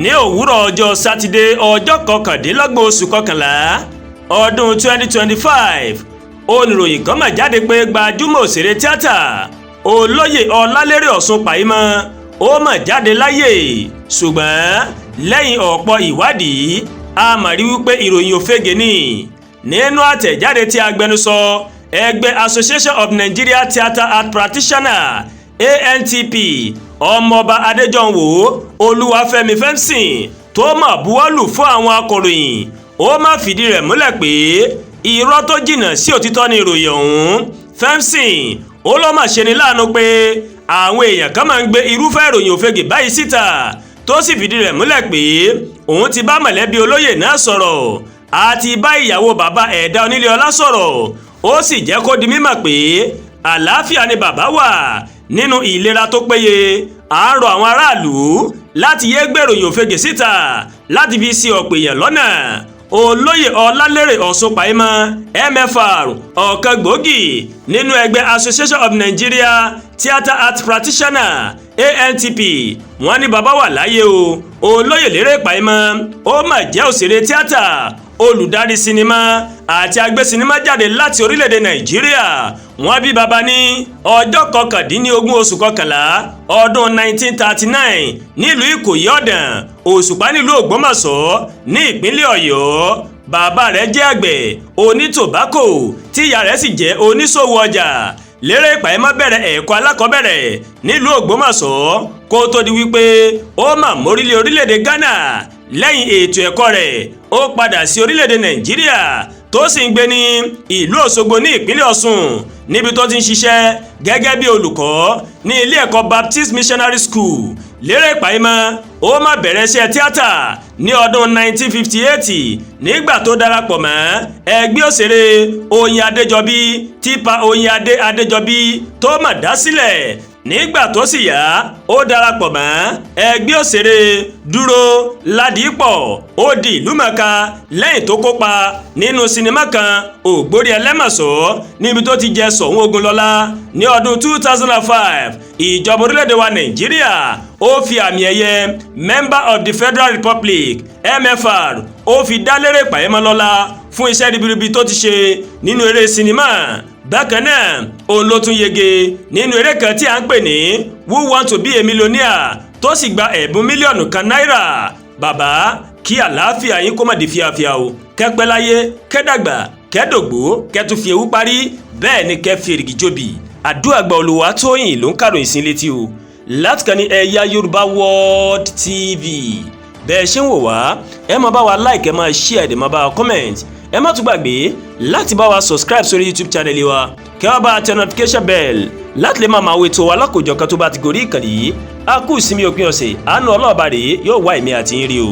ní òwúrọ̀ ọjọ́ sátidé ọjọ́ kọkàndínlọ́gbọ̀n oṣù kọkànlá ọdún 2025 oníròyìn kan mà jáde pé gbajúmọ̀ òṣèré tíátà olóyè Lere Paimo ó mà jáde láyé ṣùgbọ́n lẹ́yìn ọ̀pọ̀ ìwádìí a mà rí wípé ìròyìn òfegè ni nínú àtẹ̀jáde tí agbẹnusọ ẹgbẹ́ Association of Nigeria Theatre Art Practitioners ANTP ọmọọba Adéjọ̀nwó Olúwafẹ́mi Fẹ́msìn tó mà buwọ́lù fún àwọn akọ̀ròyìn ó má fìdí rẹ̀ múlẹ̀ pé irọ́ tó jìnnà sí òtítọ́ ni ìròyìn ọ̀hún. Fẹ́msìn ó ló mà ṣe ni láàánú pé àwọn èèyàn kan máa ń gbé irúfẹ́ ìròyìn òfegè báyìí síta tó sì fìdí rẹ̀ múlẹ̀ pé òun ti bá mọ̀lẹ́bí olóyè náà sọ̀rọ̀ àti bá ìyàwó bàbá ẹ̀dá onílé ọlá sọ̀rọ̀ ó sì jẹ́ kó di mímọ̀ pé àlàáfíà ni bàbá wà nínú ìlera tó péye. À ń rọ àwọn aráàlú láti yé gbèròyìn òfegè síta láti fi ṣì ọ̀pọ̀ èèyàn lọ́nà. Olóyè Lere Paimo MFR ọ̀kan gbòógì nínú ẹgbẹ́ Association of Nigeria Theatre Art Practitioners ANTP wọ́n ní bàbá wà láyé o. Olóyè Lere Paimo ó mà jẹ́ òṣèré tíátà olùdarí sinimá àti agbé sinimá jáde láti orílẹ̀-èdè Nàìjíríà. Wọ́n bí bàbá ní ọjọ́ kọkàndínlógún oṣù kọkànlá ọdún 1939 nílùú Ìkòyí Ọ̀dàn Òṣùpá nílùú Ògbómọ̀ṣọ́ ní ìpínlẹ̀ Ọ̀yọ́. Bàbá rẹ̀ jẹ́ àgbẹ̀ onítòbákò tí ìyá rẹ̀ sì jẹ́ oníṣòwò ọjà. Lere Paimo bẹ̀rẹ̀ ẹ̀kọ́ alákọ̀ọ́bẹ̀rẹ̀ nílùú Ògbómọ̀ṣọ́ kó tó di wípé ó mà mórílẹ̀ orílẹ̀-èdè Ghana. Lẹ́yìn ètò ẹ̀kọ́ rẹ̀ ó padà sí orílẹ̀-èdè Nàìjíríà tó sì ń gbé ní ìlú Òṣogbo ní ìpínlẹ̀ Ọ̀ṣun níbi tó ti ń ṣiṣẹ́ gẹ́gẹ́ bí olùkọ́ ní ilé ẹ̀kọ́ Baptist Missionary School. Lere Paimo ó má bẹ̀rẹ̀ iṣẹ́ tíátà ní ọdún 1958 nígbà tó darapọ̀ mọ́ ẹgbẹ́ òṣèré Oyin Adéjọbí Tipa Oyin Adéjọbí tó mà dá sílẹ̀. Nígbà tó sì yá ó darapọ̀ mọ́ ẹgbẹ́ òṣèré Dúró Ládìípọ̀ ó di ìlúmọ̀ọ́ká lẹ́yìn tó kópa nínú sinimá kan Ògbórielemosho níbi tó ti jẹ Ṣọ̀ún Ògúnlọlá ní ọdún 2005. Ìjọba orílẹ̀-èdè wa Nàìjíríà ó fi àmì ẹ̀yẹ Member of the Federal Republic MFR ó fi dá Lere Paimo lọ́lá fún iṣẹ́ ribiribi tó ti ṣe nínú eré sinimá. Bákan náà òun ló tún yege nínú eré kan tí a ń pè ní Who Want to be a Millionaire tó sì gba ẹ̀bùn mílíọ̀nù kan náírà. Bàbá kí àlàáfíà yín kó má di fíafíà o, kẹ́pẹ́ láyé kẹ́dàgbà kẹ́dògbó kẹ́tù fi ewu parí bẹ́ẹ̀ ni kẹ́ fi èrìgì jóbi. Àdúrà Àgbà Olúwatóyìn ló ń kàròyìn sí létí o láti kàn ní eyayorubaworldtv. Bẹ́ẹ̀ ṣe ń wò wá ẹ máa bá wa like ẹ máa share ẹ máa bá wa comment ẹ má tún gbàgbé láti bá wa subscribe sórí YouTube channel wa kẹ́ wá bá tẹ notification bell láti lè máa wo ètò wa lákòjọ̀kan tó bá ti gorí ìkànnì yìí. A kú ìsinmi òpin ọ̀sẹ̀ àánú Ọlọ́ọ̀bá rèé yóò wá èmi àti yín rí o.